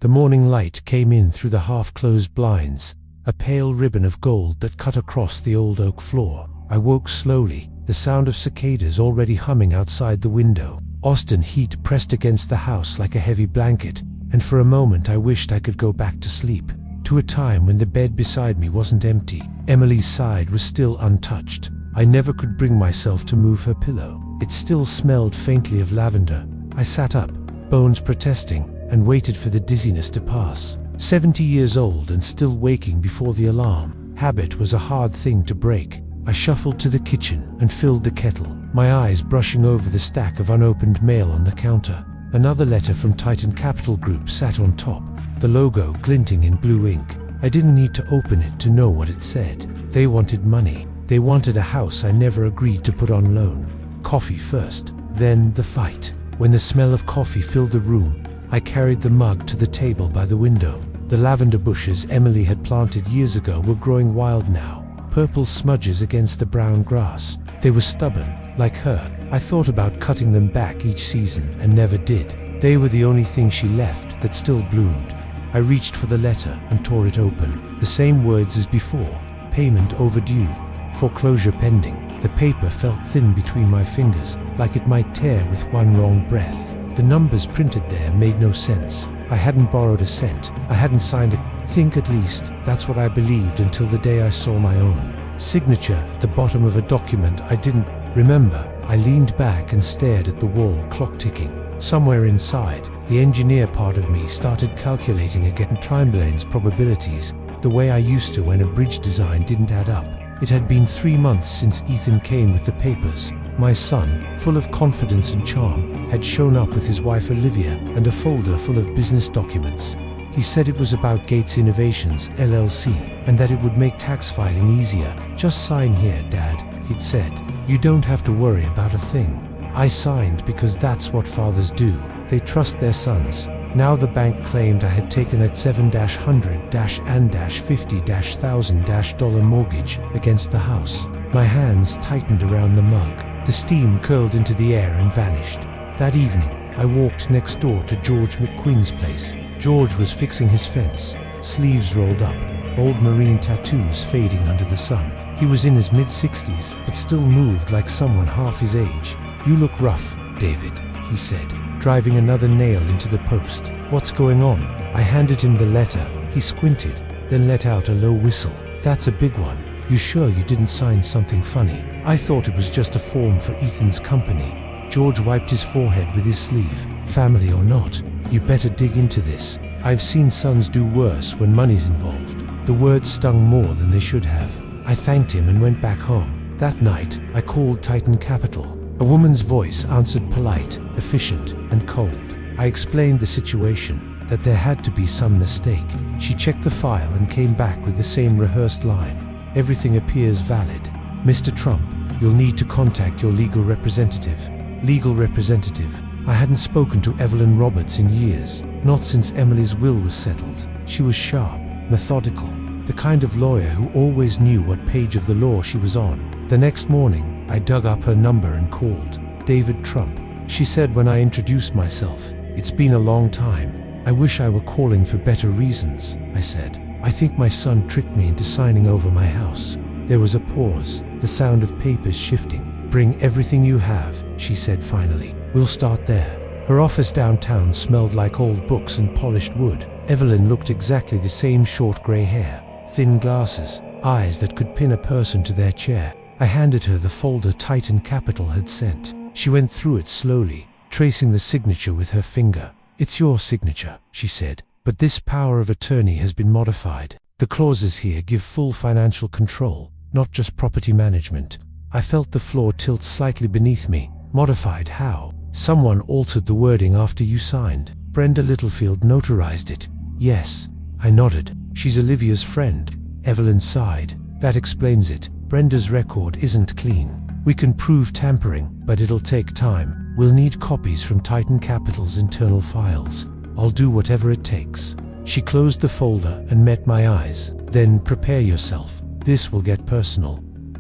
The morning light came in through the half-closed blinds, a pale ribbon of gold that cut across the old oak floor. I woke slowly, the sound of cicadas already humming outside the window. Austin heat pressed against the house like a heavy blanket, and for a moment I wished I could go back to sleep, to a time when the bed beside me wasn't empty. Emily's side was still untouched. I never could bring myself to move her pillow. It still smelled faintly of lavender. I sat up, bones protesting, and waited for the dizziness to pass. 70 years old and still waking before the alarm. Habit was a hard thing to break. I shuffled to the kitchen and filled the kettle, my eyes brushing over the stack of unopened mail on the counter. Another letter from Titan Capital Group sat on top, the logo glinting in blue ink. I didn't need to open it to know what it said. They wanted money. They wanted a house I never agreed to put on loan. Coffee first, then the fight. When the smell of coffee filled the room, I carried the mug to the table by the window. The lavender bushes Emily had planted years ago were growing wild now, purple smudges against the brown grass. They were stubborn, like her. I thought about cutting them back each season and never did. They were the only thing she left that still bloomed. I reached for the letter and tore it open. The same words as before: payment overdue, foreclosure pending. The paper felt thin between my fingers, like it might tear with one wrong breath. The numbers printed there made no sense. I hadn't borrowed a cent. I hadn't signed a think, at least. That's what I believed until the day I saw my own signature at the bottom of a document I didn't remember. I leaned back and stared at the wall clock ticking. Somewhere inside, the engineer part of me started calculating against Timeline's probabilities, the way I used to when a bridge design didn't add up. It had been 3 months since Ethan came with the papers. My son, full of confidence and charm, had shown up with his wife Olivia and a folder full of business documents. He said it was about Gates Innovations, LLC, and that it would make tax filing easier. Just sign here, Dad, he'd said. You don't have to worry about a thing. I signed because that's what fathers do. They trust their sons. Now the bank claimed I had taken a $7,100,050,000 mortgage against the house. My hands tightened around the mug. The steam curled into the air and vanished. That evening, I walked next door to George McQueen's place. George was fixing his fence, sleeves rolled up, old marine tattoos fading under the sun. He was in his mid-60s, but still moved like someone half his age. You look rough, David, he said, driving another nail into the post. What's going on? I handed him the letter. He squinted, then let out a low whistle. That's a big one. You sure you didn't sign something funny? I thought it was just a form for Ethan's company. George wiped his forehead with his sleeve. Family or not, you better dig into this. I've seen sons do worse when money's involved. The words stung more than they should have. I thanked him and went back home. That night, I called Titan Capital. A woman's voice answered, polite, efficient, and cold. I explained the situation, that there had to be some mistake. She checked the file and came back with the same rehearsed line. Everything appears valid. Mr. Trump, you'll need to contact your legal representative. Legal representative. I hadn't spoken to Evelyn Roberts in years, not since Emily's will was settled. She was sharp, methodical, the kind of lawyer who always knew what page of the law she was on. The next morning, I dug up her number and called. David Trump, she said when I introduced myself. It's been a long time. I wish I were calling for better reasons, I said. I think my son tricked me into signing over my house. There was a pause, the sound of papers shifting. Bring everything you have, she said finally. We'll start there. Her office downtown smelled like old books and polished wood. Evelyn looked exactly the same, short grey hair, thin glasses, eyes that could pin a person to their chair. I handed her the folder Titan Capital had sent. She went through it slowly, tracing the signature with her finger. It's your signature, she said, but this power of attorney has been modified. The clauses here give full financial control, not just property management. I felt the floor tilt slightly beneath me. Modified how? Someone altered the wording after you signed. Brenda Littlefield notarized it. Yes, I nodded. She's Olivia's friend. Evelyn sighed. That explains it. Brenda's record isn't clean. We can prove tampering, but it'll take time. We'll need copies from Titan Capital's internal files. I'll do whatever it takes. She closed the folder and met my eyes. Then prepare yourself. This will get personal.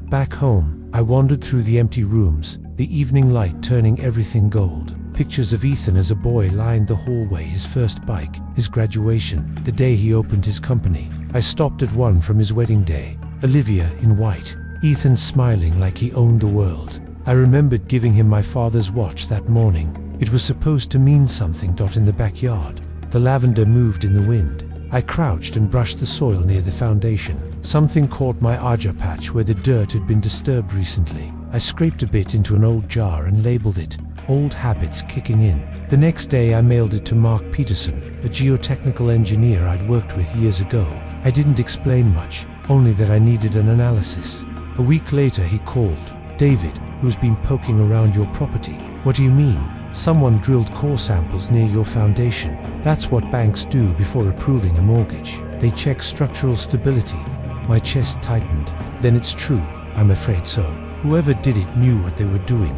Back home, I wandered through the empty rooms, the evening light turning everything gold. Pictures of Ethan as a boy lined the hallway, his first bike, his graduation, the day he opened his company. I stopped at one from his wedding day. Olivia in white, Ethan smiling like he owned the world. I remembered giving him my father's watch that morning. It was supposed to mean something. In the backyard, the lavender moved in the wind. I crouched and brushed the soil near the foundation. Something caught my aja patch where the dirt had been disturbed recently. I scraped a bit into an old jar and labeled it, old habits kicking in. The next day I mailed it to Mark Peterson, a geotechnical engineer I'd worked with years ago. I didn't explain much, only that I needed an analysis. A week later he called. David, who's been poking around your property. What do you mean? Someone drilled core samples near your foundation. That's what banks do before approving a mortgage. They check structural stability. My chest tightened. Then it's true, I'm afraid so. Whoever did it knew what they were doing.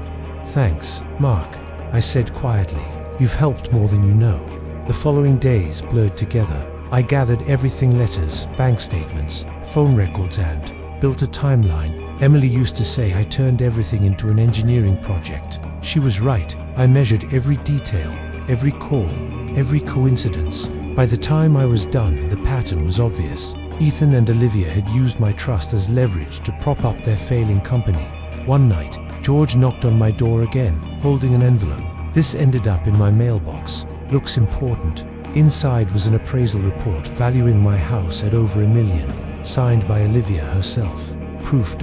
Thanks, Mark, I said quietly. You've helped more than you know. The following days blurred together. I gathered everything: letters, bank statements, phone records, and built a timeline. Emily used to say I turned everything into an engineering project. She was right. I measured every detail, every call, every coincidence. By the time I was done, the pattern was obvious. Ethan and Olivia had used my trust as leverage to prop up their failing company. One night, George knocked on my door again, holding an envelope. This ended up in my mailbox. Looks important. Inside was an appraisal report valuing my house at over $1 million, signed by Olivia herself. Proof.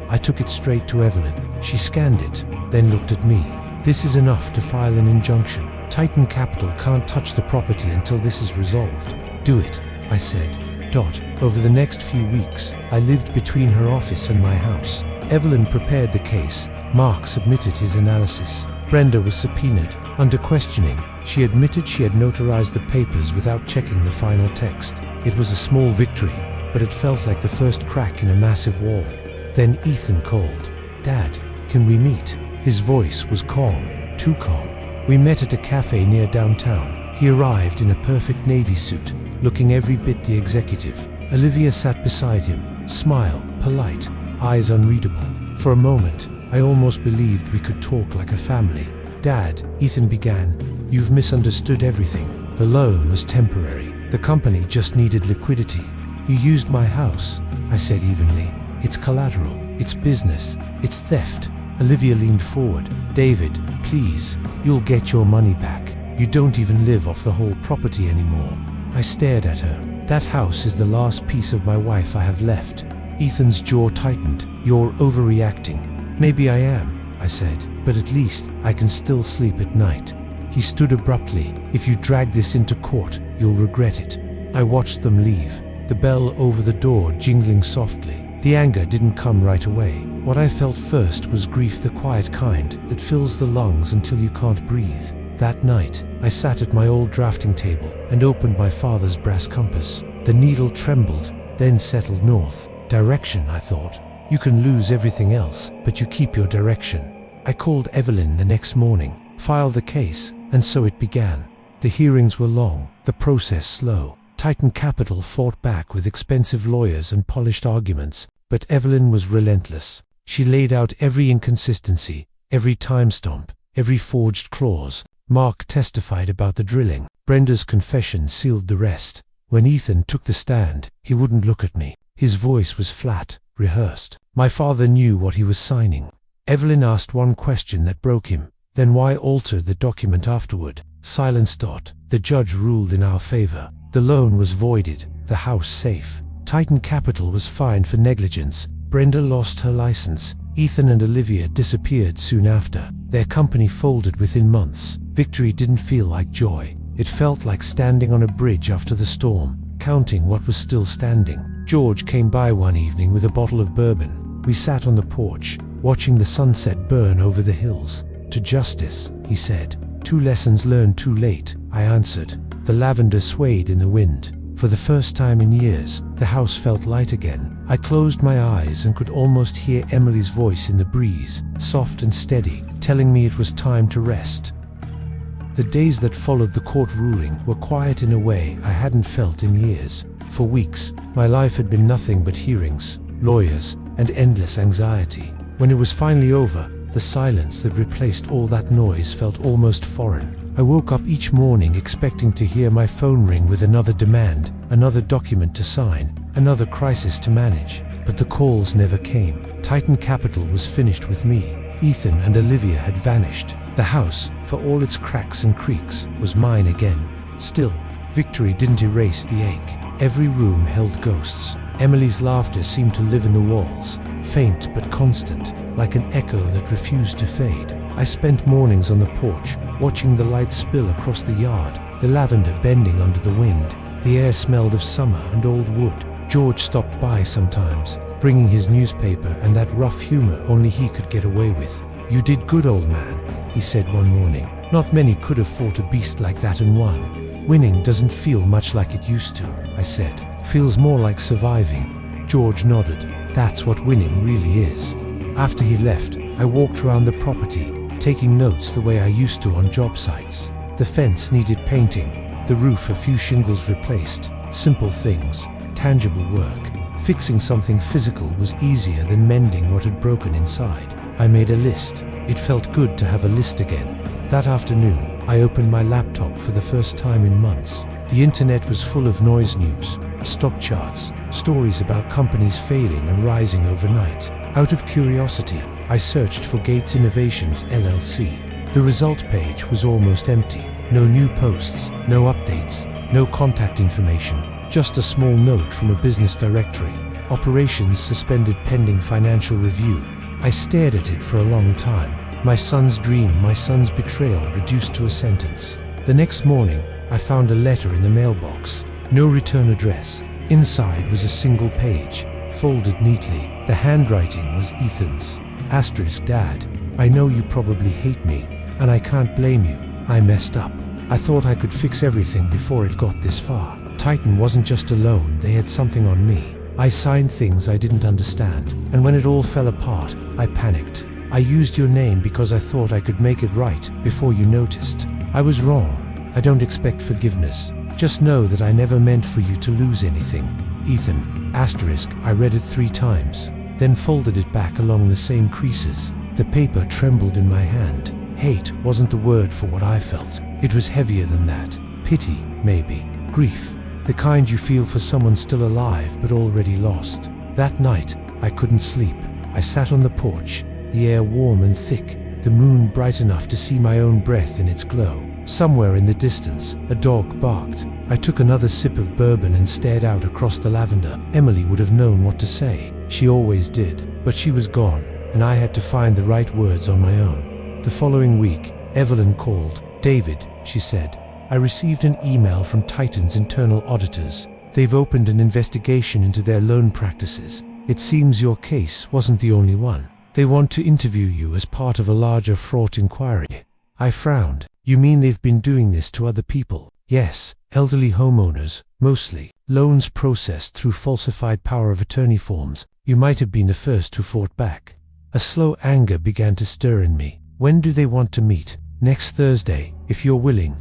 I took it straight to Evelyn. She scanned it, then looked at me. This is enough to file an injunction. Titan Capital can't touch the property until this is resolved. Do it, I said. Over the next few weeks, I lived between her office and my house. Evelyn prepared the case. Mark submitted his analysis. Brenda was subpoenaed. Under questioning, she admitted she had notarized the papers without checking the final text. It was a small victory, but it felt like the first crack in a massive wall. Then Ethan called. Dad, can we meet? His voice was calm, too calm. We met at a cafe near downtown. He arrived in a perfect navy suit, looking every bit the executive. Olivia sat beside him, smile, polite, eyes unreadable. For a moment, I almost believed we could talk like a family. Dad, Ethan began, you've misunderstood everything. The loan was temporary. The company just needed liquidity. You used my house, I said evenly. It's collateral, it's business, it's theft. Olivia leaned forward. David, please, you'll get your money back. You don't even live off the whole property anymore. I stared at her. That house is the last piece of my wife I have left. Ethan's jaw tightened. You're overreacting. Maybe I am, I said, but at least I can still sleep at night. He stood abruptly. If you drag this into court, you'll regret it. I watched them leave, the bell over the door jingling softly. The anger didn't come right away. What I felt first was grief, the quiet kind that fills the lungs until you can't breathe. That night, I sat at my old drafting table and opened my father's brass compass. The needle trembled, then settled north. Direction, I thought. You can lose everything else, but you keep your direction. I called Evelyn the next morning, filed the case, and so it began. The hearings were long, the process slow. Titan Capital fought back with expensive lawyers and polished arguments, but Evelyn was relentless. She laid out every inconsistency, every time stamp, every forged clause. Mark testified about the drilling. Brenda's confession sealed the rest. When Ethan took the stand, he wouldn't look at me. His voice was flat, rehearsed. My father knew what he was signing. Evelyn asked one question that broke him. Then why alter the document afterward? Silence. The judge ruled in our favor. The loan was voided, the house safe. Titan Capital was fined for negligence. Brenda lost her license. Ethan and Olivia disappeared soon after. Their company folded within months. Victory didn't feel like joy. It felt like standing on a bridge after the storm, counting what was still standing. George came by one evening with a bottle of bourbon. We sat on the porch, watching the sunset burn over the hills. To justice, he said. 2 lessons learned too late, I answered. The lavender swayed in the wind. For the first time in years, the house felt light again. I closed my eyes and could almost hear Emily's voice in the breeze, soft and steady, telling me it was time to rest. The days that followed the court ruling were quiet in a way I hadn't felt in years. For weeks, my life had been nothing but hearings, lawyers, and endless anxiety. When it was finally over, The silence that replaced all that noise felt almost foreign. I woke up each morning expecting to hear my phone ring with another demand, another document to sign, another crisis to manage. But the calls never came. Titan Capital was finished with me. Ethan and Olivia had vanished. The house, for all its cracks and creaks, was mine again. Still, victory didn't erase the ache. Every room held ghosts. Emily's laughter seemed to live in the walls, faint but constant, like an echo that refused to fade. I spent mornings on the porch, watching the light spill across the yard, the lavender bending under the wind. The air smelled of summer and old wood. George stopped by sometimes, bringing his newspaper and that rough humor only he could get away with. "You did good, old man," he said one morning. "Not many could have fought a beast like that and won." "Winning doesn't feel much like it used to," I said. "Feels more like surviving." George nodded. "That's what winning really is." After he left, I walked around the property, taking notes the way I used to on job sites. The fence needed painting, the roof a few shingles replaced. Simple things, tangible work. Fixing something physical was easier than mending what had broken inside. I made a list. It felt good to have a list again. That afternoon, I opened my laptop for the first time in months. The internet was full of noise news, stock charts, stories about companies failing and rising overnight. Out of curiosity, I searched for Gates Innovations LLC. The result page was almost empty. No new posts, no updates, no contact information, just a small note from a business directory. Operations suspended pending financial review. I stared at it for a long time. My son's dream, my son's betrayal reduced to a sentence. The next morning, I found a letter in the mailbox. No return address. Inside was a single page, folded neatly. The handwriting was Ethan's. Asterisk, Dad, I know you probably hate me, and I can't blame you. I messed up. I thought I could fix everything before it got this far. Titan wasn't just alone, they had something on me. I signed things I didn't understand, and when it all fell apart, I panicked. I used your name because I thought I could make it right before you noticed. I was wrong. I don't expect forgiveness. Just know that I never meant for you to lose anything. Ethan, asterisk, I read it 3 times, then folded it back along the same creases. The paper trembled in my hand. Hate wasn't the word for what I felt. It was heavier than that. Pity, maybe. Grief. The kind you feel for someone still alive but already lost. That night, I couldn't sleep. I sat on the porch, the air warm and thick, the moon bright enough to see my own breath in its glow. Somewhere in the distance, a dog barked. I took another sip of bourbon and stared out across the lavender. Emily would have known what to say. She always did. But she was gone, and I had to find the right words on my own. The following week, Evelyn called. "David," she said, "I received an email from Titan's internal auditors. They've opened an investigation into their loan practices. It seems your case wasn't the only one. They want to interview you as part of a larger fraud inquiry." I frowned. "You mean they've been doing this to other people?" "Yes, elderly homeowners, mostly. Loans processed through falsified power of attorney forms. You might have been the first who fought back." A slow anger began to stir in me. "When do they want to meet?" "Next Thursday, if you're willing."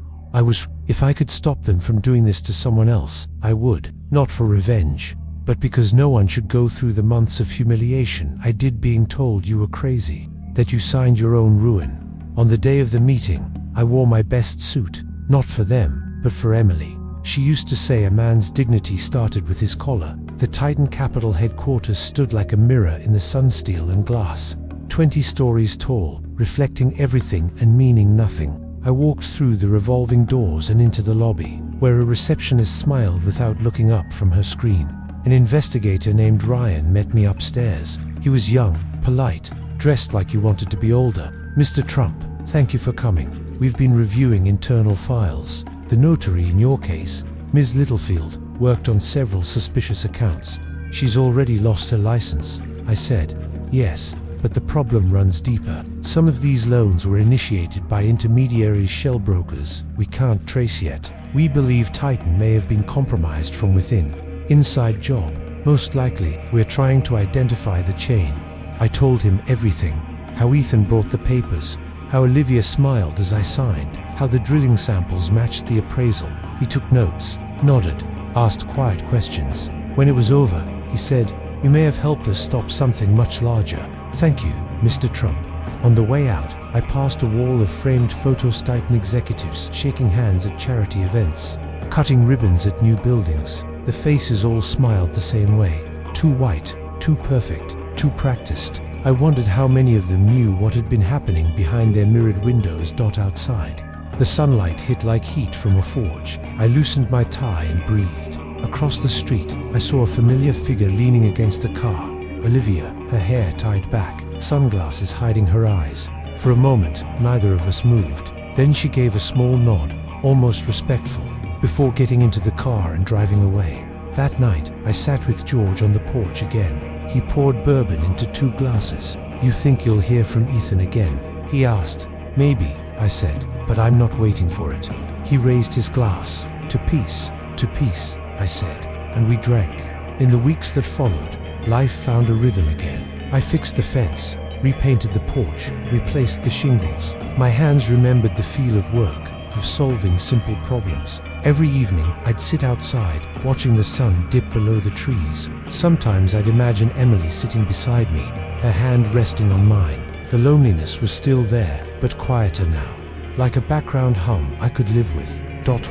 If I could stop them from doing this to someone else, I would. Not for revenge, but because no one should go through the months of humiliation I did being told you were crazy, that you signed your own ruin. On the day of the meeting, I wore my best suit, not for them, but for Emily. She used to say a man's dignity started with his collar. The Titan Capital headquarters stood like a mirror in the sun, steel and glass, 20 stories tall, reflecting everything and meaning nothing. I walked through the revolving doors and into the lobby, where a receptionist smiled without looking up from her screen. An investigator named Ryan met me upstairs. He was young, polite, dressed like you wanted to be older. "Mr. Trump, thank you for coming. We've been reviewing internal files. The notary in your case, Ms. Littlefield, worked on several suspicious accounts. She's already lost her license." I said, "Yes, but the problem runs deeper. Some of these loans were initiated by intermediary shell brokers we can't trace yet. We believe Titan may have been compromised from within. Inside job, most likely. We're trying to identify the chain." I told him everything. How Ethan brought the papers, how Olivia smiled as I signed, how the drilling samples matched the appraisal. He took notes, nodded, asked quiet questions. When it was over, he said, "You may have helped us stop something much larger. Thank you, Mr. Trump." On the way out, I passed a wall of framed photos, Titan executives shaking hands at charity events, cutting ribbons at new buildings. The faces all smiled the same way. Too white, too perfect, too practiced. I wondered how many of them knew what had been happening behind their mirrored windows. Outside, the sunlight hit like heat from a forge. I loosened my tie and breathed. Across the street, I saw a familiar figure leaning against a car. Olivia, her hair tied back, sunglasses hiding her eyes. For a moment, neither of us moved. Then she gave a small nod, almost respectful, before getting into the car and driving away. That night, I sat with George on the porch again. He poured bourbon into 2 glasses. "You think you'll hear from Ethan again?" he asked. "Maybe," I said, "but I'm not waiting for it." He raised his glass. To peace, I said, and we drank. In the weeks that followed, life found a rhythm again. I fixed the fence, repainted the porch, replaced the shingles. My hands remembered the feel of work, of solving simple problems. Every evening, I'd sit outside, watching the sun dip below the trees. Sometimes I'd imagine Emily sitting beside me, her hand resting on mine. The loneliness was still there, but quieter now. Like a background hum I could live with.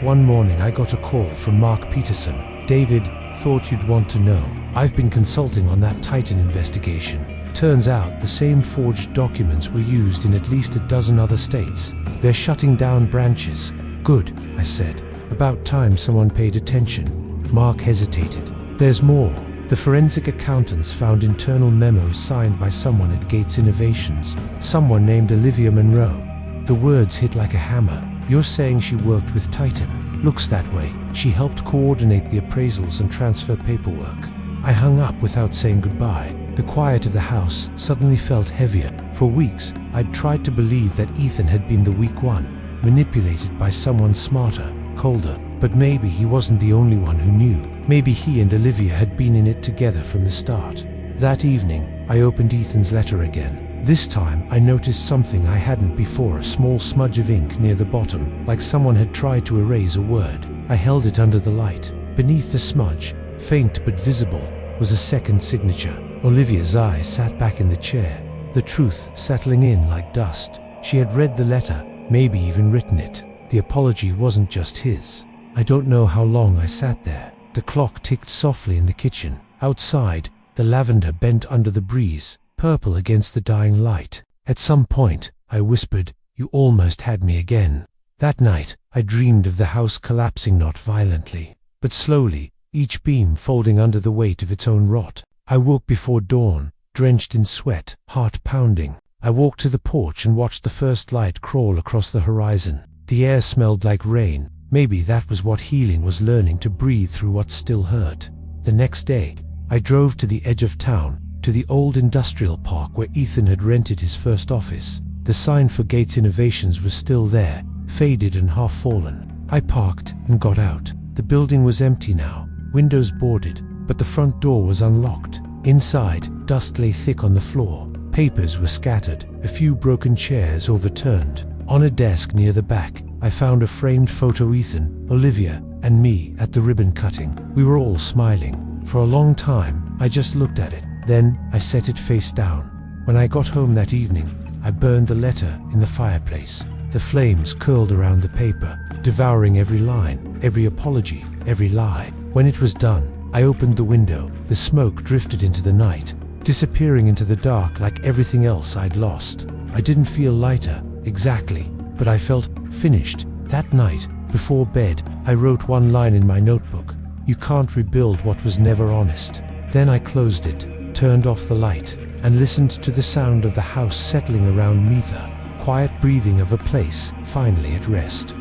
One morning I got a call from Mark Peterson. "David, thought you'd want to know. I've been consulting on that Titan investigation. Turns out the same forged documents were used in at least a dozen other states. They're shutting down branches." "Good," I said. "About time someone paid attention." Mark hesitated. "There's more. The forensic accountants found internal memos signed by someone at Gates Innovations, someone named Olivia Monroe." The words hit like a hammer. "You're saying she worked with Titan?" "Looks that way. She helped coordinate the appraisals and transfer paperwork." I hung up without saying goodbye. The quiet of the house suddenly felt heavier. For weeks, I'd tried to believe that Ethan had been the weak one, manipulated by someone smarter, colder. But maybe he wasn't the only one who knew. Maybe he and Olivia had been in it together from the start. That evening, I opened Ethan's letter again. This time, I noticed something I hadn't before, a small smudge of ink near the bottom, like someone had tried to erase a word. I held it under the light. Beneath the smudge, faint but visible, was a second signature. Olivia's eyes sat back in the chair, the truth settling in like dust. She had read the letter, maybe even written it. The apology wasn't just his. I don't know how long I sat there. The clock ticked softly in the kitchen. Outside, the lavender bent under the breeze, purple against the dying light. At some point, I whispered, "You almost had me again." That night, I dreamed of the house collapsing, not violently, but slowly, each beam folding under the weight of its own rot. I woke before dawn, drenched in sweat, heart pounding. I walked to the porch and watched the first light crawl across the horizon. The air smelled like rain. Maybe that was what healing was, learning to breathe through what still hurt. The next day, I drove to the edge of town, to the old industrial park where Ethan had rented his first office. The sign for Gates Innovations was still there, faded and half fallen. I parked and got out. The building was empty now, windows boarded, but the front door was unlocked. Inside, dust lay thick on the floor. Papers were scattered, a few broken chairs overturned. On a desk near the back, I found a framed photo: Ethan, Olivia, and me at the ribbon cutting. We were all smiling. For a long time, I just looked at it. Then, I set it face down. When I got home that evening, I burned the letter in the fireplace. The flames curled around the paper, devouring every line, every apology, every lie. When it was done, I opened the window. The smoke drifted into the night, disappearing into the dark like everything else I'd lost. I didn't feel lighter, exactly, but I felt finished. That night, before bed, I wrote one line in my notebook: "You can't rebuild what was never honest." Then I closed it, turned off the light, and listened to the sound of the house settling around me, the quiet breathing of a place finally at rest.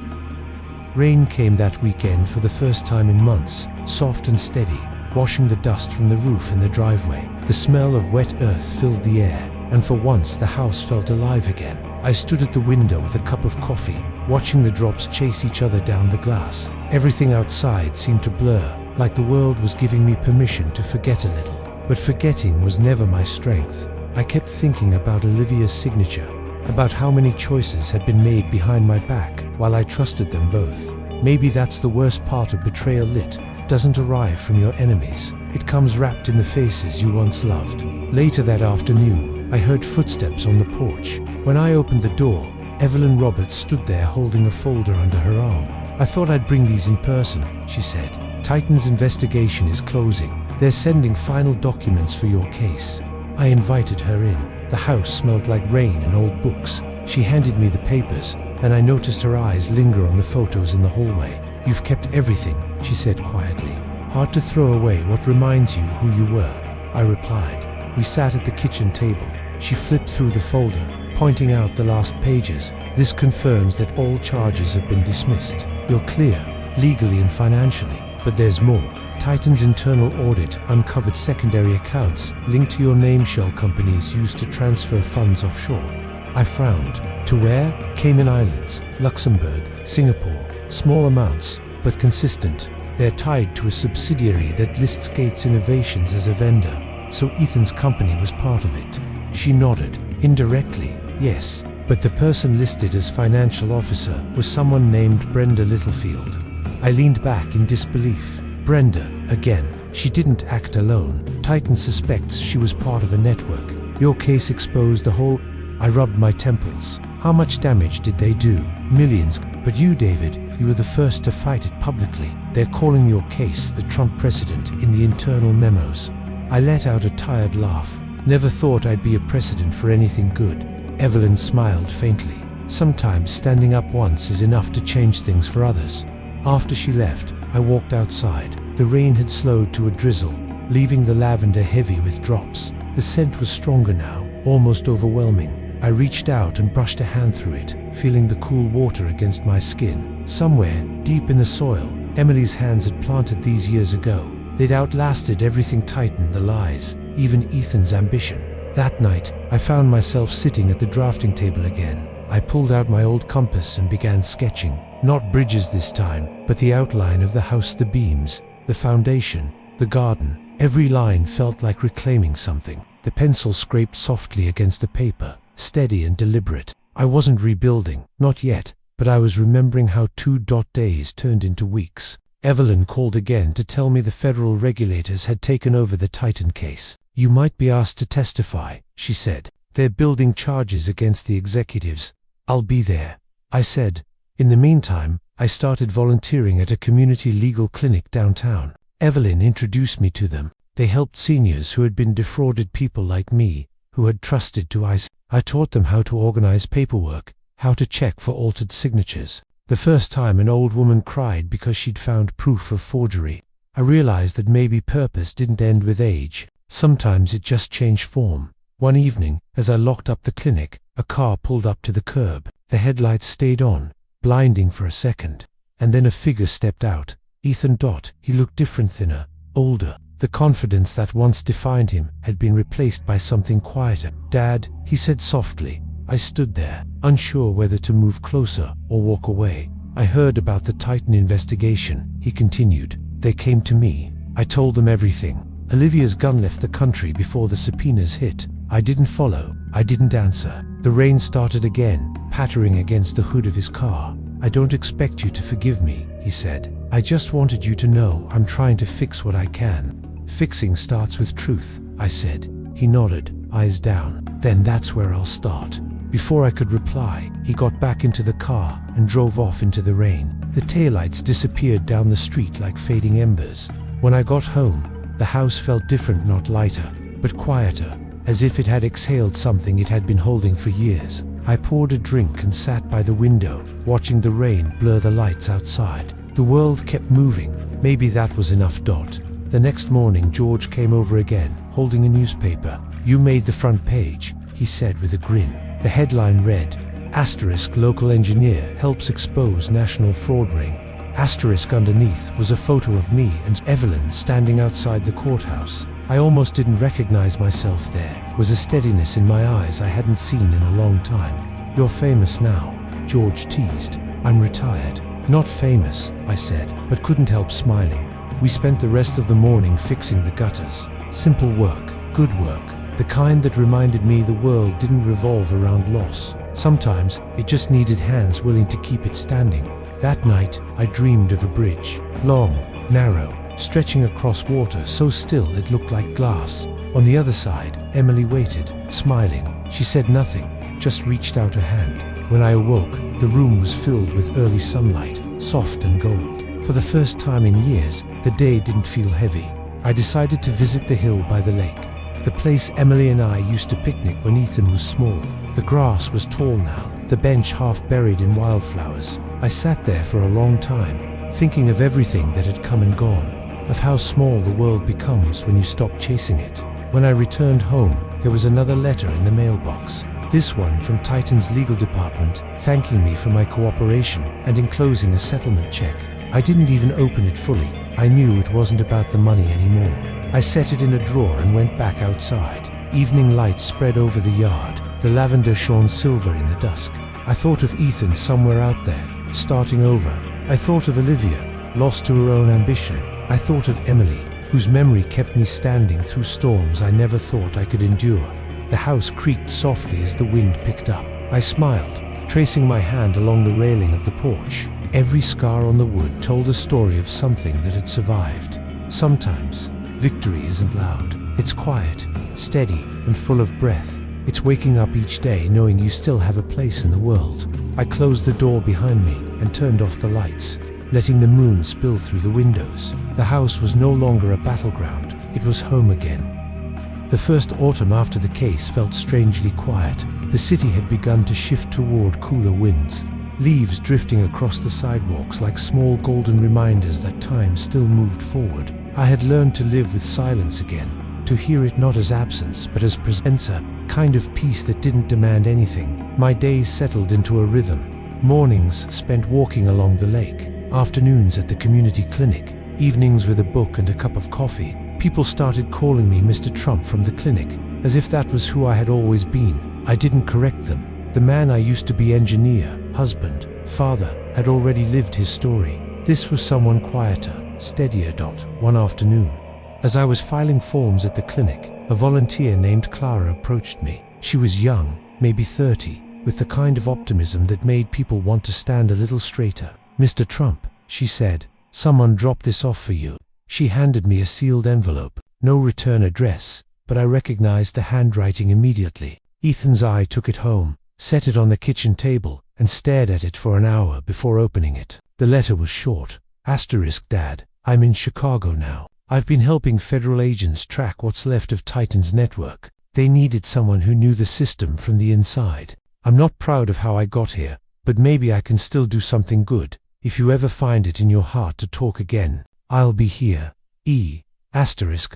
Rain came that weekend for the first time in months, soft and steady, washing the dust from the roof and the driveway. The smell of wet earth filled the air, and for once the house felt alive again. I stood at the window with a cup of coffee, watching the drops chase each other down the glass. Everything outside seemed to blur, like the world was giving me permission to forget a little. But forgetting was never my strength. I kept thinking about Olivia's signature, about how many choices had been made behind my back while I trusted them both. Maybe that's the worst part of betrayal. It doesn't arrive from your enemies. It comes wrapped in the faces you once loved. Later that afternoon, I heard footsteps on the porch. When I opened the door, Evelyn Roberts stood there holding a folder under her arm. "I thought I'd bring these in person," she said. "Titan's investigation is closing. They're sending final documents for your case." I invited her in. The house smelled like rain and old books. She handed me the papers, and I noticed her eyes linger on the photos in the hallway. "You've kept everything," she said quietly. "Hard to throw away what reminds you who you were," I replied. We sat at the kitchen table. She flipped through the folder, pointing out the last pages. "This confirms that all charges have been dismissed. You're clear, legally and financially. But there's more. Titan's internal audit uncovered secondary accounts linked to your name shell companies used to transfer funds offshore." I frowned. "To where?" "Cayman Islands, Luxembourg, Singapore. Small amounts, but consistent. They're tied to a subsidiary that lists Gates Innovations as a vendor. So Ethan's company was part of it." She nodded. "Indirectly, yes. But the person listed as financial officer was someone named Brenda Littlefield." I leaned back in disbelief. Brenda, again. She didn't act alone. Titan suspects she was part of a network. "Your case exposed the whole..." I rubbed my temples. "How much damage did they do?" "Millions. But you, David, you were the first to fight it publicly. They're calling your case the Trump precedent in the internal memos." I let out a tired laugh. "Never thought I'd be a precedent for anything good." Evelyn smiled faintly. "Sometimes standing up once is enough to change things for others." After she left, I walked outside. The rain had slowed to a drizzle, leaving the lavender heavy with drops. The scent was stronger now, almost overwhelming. I reached out and brushed a hand through it, feeling the cool water against my skin. Somewhere, deep in the soil, Emily's hands had planted these years ago. They'd outlasted everything Titan, the lies, even Ethan's ambition. That night, I found myself sitting at the drafting table again. I pulled out my old compass and began sketching. Not bridges this time, but the outline of the house, the beams, the foundation, the garden. Every line felt like reclaiming something. The pencil scraped softly against the paper, steady and deliberate. I wasn't rebuilding, not yet, but I was remembering how 2-days turned into weeks. Evelyn called again to tell me the federal regulators had taken over the Titan case. "You might be asked to testify," she said. "They're building charges against the executives." "I'll be there," I said. In the meantime, I started volunteering at a community legal clinic downtown. Evelyn introduced me to them. They helped seniors who had been defrauded, people like me, who had trusted to ICE. I taught them how to organize paperwork, how to check for altered signatures. The first time an old woman cried because she'd found proof of forgery, I realized that maybe purpose didn't end with age. Sometimes it just changed form. One evening, as I locked up the clinic, a car pulled up to the curb. The headlights stayed on, blinding for a second, and then a figure stepped out. Ethan Dot. He looked different, thinner, older. The confidence that once defined him had been replaced by something quieter. "Dad," he said softly. I stood there, unsure whether to move closer or walk away. "I heard about the Titan investigation," he continued. "They came to me. I told them everything. Olivia's gun left the country before the subpoenas hit. I didn't follow. I didn't answer." The rain started again, pattering against the hood of his car. "I don't expect you to forgive me," he said. "I just wanted you to know I'm trying to fix what I can." "Fixing starts with truth," I said. He nodded, eyes down. "Then that's where I'll start." Before I could reply, he got back into the car and drove off into the rain. The taillights disappeared down the street like fading embers. When I got home, the house felt different, not lighter, but quieter, as if it had exhaled something it had been holding for years. I poured a drink and sat by the window, watching the rain blur the lights outside. The world kept moving. Maybe that was enough. The next morning, George came over again, holding a newspaper. "You made the front page," he said with a grin. The headline read, "Local engineer helps expose national fraud ring." Underneath was a photo of me and Evelyn standing outside the courthouse. I almost didn't recognize myself there. Was a steadiness in my eyes I hadn't seen in a long time. "You're famous now," George teased. "I'm retired." "Not famous," I said, but couldn't help smiling. We spent the rest of the morning fixing the gutters. Simple work, good work, the kind that reminded me the world didn't revolve around loss. Sometimes it just needed hands willing to keep it standing. That night, I dreamed of a bridge, long, narrow, stretching across water so still it looked like glass. On the other side, Emily waited, smiling. She said nothing, just reached out a hand. When I awoke, the room was filled with early sunlight, soft and gold. For the first time in years, the day didn't feel heavy. I decided to visit the hill by the lake, the place Emily and I used to picnic when Ethan was small. The grass was tall now, the bench half buried in wildflowers. I sat there for a long time, thinking of everything that had come and gone, of how small the world becomes when you stop chasing it. When I returned home, there was another letter in the mailbox. This one from Titan's legal department, thanking me for my cooperation and enclosing a settlement check. I didn't even open it fully. I knew it wasn't about the money anymore. I set it in a drawer and went back outside. Evening lights spread over the yard. The lavender shone silver in the dusk. I thought of Ethan somewhere out there, starting over. I thought of Olivia, lost to her own ambition. I thought of Emily, whose memory kept me standing through storms I never thought I could endure. The house creaked softly as the wind picked up. I smiled, tracing my hand along the railing of the porch. Every scar on the wood told a story of something that had survived. Sometimes, victory isn't loud. It's quiet, steady, and full of breath. It's waking up each day knowing you still have a place in the world. I closed the door behind me and turned off the lights, letting the moon spill through the windows. The house was no longer a battleground. It was home again. The first autumn after the case felt strangely quiet. The city had begun to shift toward cooler winds, leaves drifting across the sidewalks like small golden reminders that time still moved forward. I had learned to live with silence again, to hear it not as absence but as presence, a kind of peace that didn't demand anything. My days settled into a rhythm. Mornings spent walking along the lake, afternoons at the community clinic, evenings with a book and a cup of coffee. People started calling me Mr. Trump from the clinic, as if that was who I had always been. I didn't correct them. The man I used to be, engineer, husband, father, had already lived his story. This was someone quieter, steadier. One afternoon, as I was filing forms at the clinic, a volunteer named Clara approached me. She was young, maybe 30, with the kind of optimism that made people want to stand a little straighter. "Mr. Trump," she said, "someone dropped this off for you." She handed me a sealed envelope. No return address, but I recognized the handwriting immediately. Ethan's eye took it home, set it on the kitchen table, and stared at it for an hour before opening it. The letter was short. Dad, I'm in Chicago now. I've been helping federal agents track what's left of Titan's network. They needed someone who knew the system from the inside. I'm not proud of how I got here, but maybe I can still do something good. If you ever find it in your heart to talk again, I'll be here.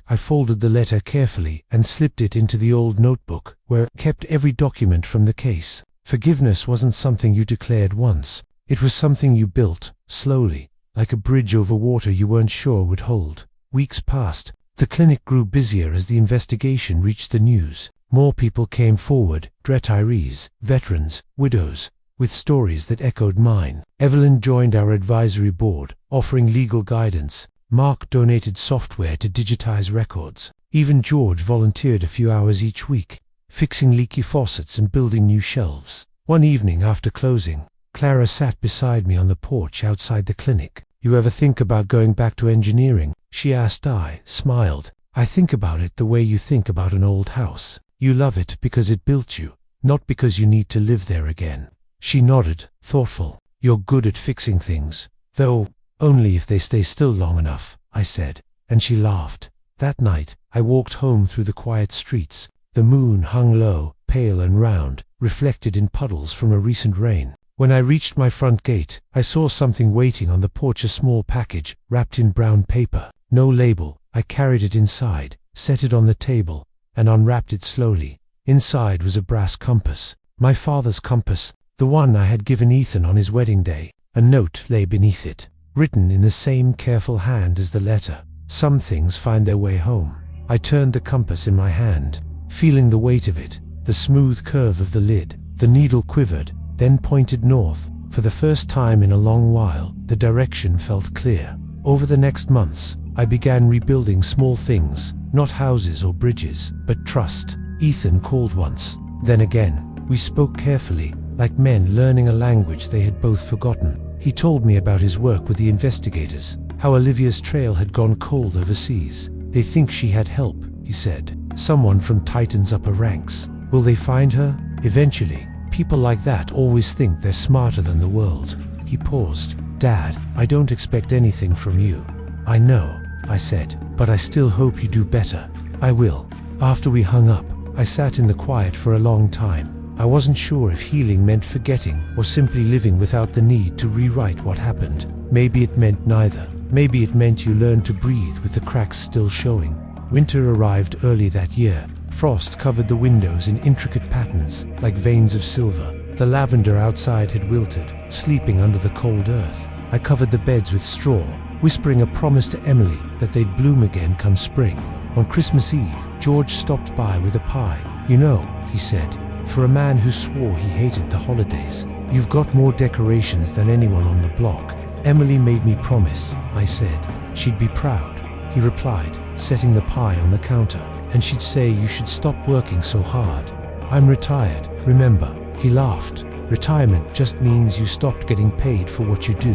I folded the letter carefully and slipped it into the old notebook where I kept every document from the case. Forgiveness wasn't something you declared once. It was something you built, slowly, like a bridge over water you weren't sure would hold. Weeks passed. The clinic grew busier as the investigation reached the news. More people came forward, retirees, veterans, widows, with stories that echoed mine. Evelyn joined our advisory board, offering legal guidance. Mark donated software to digitize records. Even George volunteered a few hours each week, fixing leaky faucets and building new shelves. One evening after closing, Clara sat beside me on the porch outside the clinic. "You ever think about going back to engineering?" she asked. I smiled. "I think about it the way you think about an old house. You love it because it built you, not because you need to live there again." She nodded, thoughtful. "You're good at fixing things, though only if they stay still long enough," I said, and she laughed. That night, I walked home through the quiet streets. The moon hung low, pale and round, reflected in puddles from a recent rain. When I reached my front gate, I saw something waiting on the porch, a small package, wrapped in brown paper. No label. I carried it inside, set it on the table, and unwrapped it slowly. Inside was a brass compass. My father's compass, the one I had given Ethan on his wedding day. A note lay beneath it, written in the same careful hand as the letter. "Some things find their way home." I turned the compass in my hand, feeling the weight of it, the smooth curve of the lid. The needle quivered, then pointed north. For the first time in a long while, the direction felt clear. Over the next months, I began rebuilding small things, not houses or bridges, but trust. Ethan called once, then again. We spoke carefully, like men learning a language they had both forgotten. He told me about his work with the investigators, how Olivia's trail had gone cold overseas. "They think she had help," he said, Someone from Titan's upper ranks. Will they find her? Eventually. People like that always think they're smarter than the world. He paused. Dad, I don't expect anything from you. I know, I said, but I still hope you do better. I will. After we hung up, I sat in the quiet for a long time. I wasn't sure if healing meant forgetting or simply living without the need to rewrite what happened. Maybe it meant neither. Maybe it meant you learned to breathe with the cracks still showing. Winter arrived early that year. Frost covered the windows in intricate patterns, like veins of silver. The lavender outside had wilted, sleeping under the cold earth. I covered the beds with straw, whispering a promise to Emily that they'd bloom again come spring. On Christmas Eve, George stopped by with a pie. You know, he said, for a man who swore he hated the holidays, you've got more decorations than anyone on the block. Emily made me promise, I said. She'd be proud, he replied, setting the pie on the counter. And she'd say you should stop working so hard. I'm retired, remember? He laughed. Retirement just means you stopped getting paid for what you do.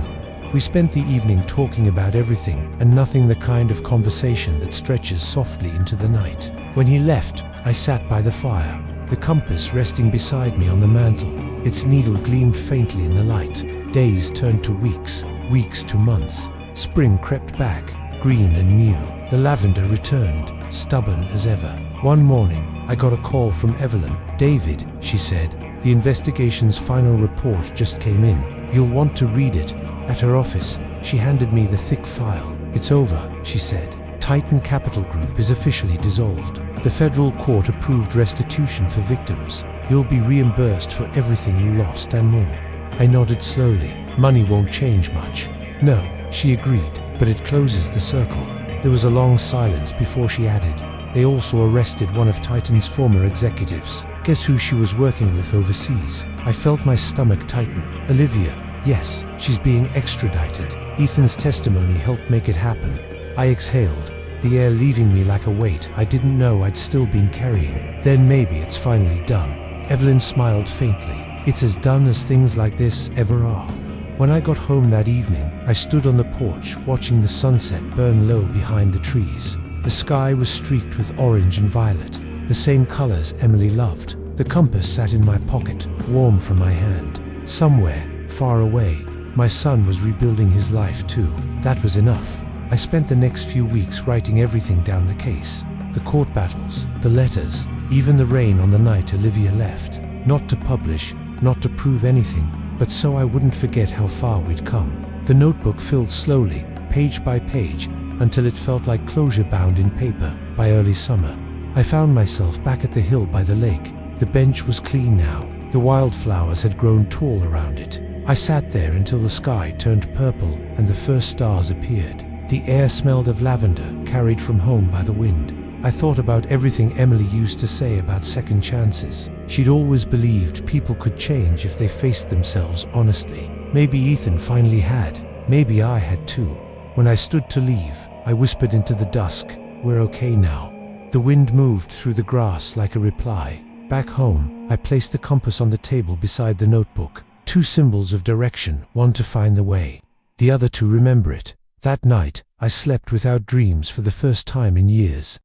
We spent the evening talking about everything and nothing, the kind of conversation that stretches softly into the night. When he left, I sat by the fire, the compass resting beside me on the mantel. Its needle gleamed faintly in the light. Days turned to weeks, weeks to months. Spring crept back, green and new. The lavender returned, stubborn as ever. One morning, I got a call from Evelyn. David, she said, the investigation's final report just came in. You'll want to read it. At her office, she handed me the thick file. It's over, she said. Titan Capital Group is officially dissolved. The federal court approved restitution for victims. You'll be reimbursed for everything you lost and more. I nodded slowly. Money won't change much. No, she agreed, but it closes the circle. There was a long silence before she added, they also arrested one of Titan's former executives. Guess who she was working with overseas? I felt my stomach tighten. Olivia. Yes, she's being extradited. Ethan's testimony helped make it happen. I exhaled, the air leaving me like a weight I didn't know I'd still been carrying. Then maybe it's finally done. Evelyn smiled faintly. It's as done as things like this ever are. When I got home that evening, I stood on the porch watching the sunset burn low behind the trees. The sky was streaked with orange and violet, the same colors Emily loved. The compass sat in my pocket, warm from my hand. Somewhere, far away, my son was rebuilding his life too. That was enough. I spent the next few weeks writing everything down the case. The court battles, the letters, even the rain on the night Olivia left. Not to publish, not to prove anything, but so I wouldn't forget how far we'd come. The notebook filled slowly, page by page, until it felt like closure bound in paper. By early summer, I found myself back at the hill by the lake. The bench was clean now. The wildflowers had grown tall around it. I sat there until the sky turned purple and the first stars appeared. The air smelled of lavender, carried from home by the wind. I thought about everything Emily used to say about second chances. She'd always believed people could change if they faced themselves honestly. Maybe Ethan finally had. Maybe I had too. When I stood to leave, I whispered into the dusk, "We're okay now." The wind moved through the grass like a reply. Back home, I placed the compass on the table beside the notebook. Two symbols of direction, one to find the way, the other to remember it. That night, I slept without dreams for the first time in years.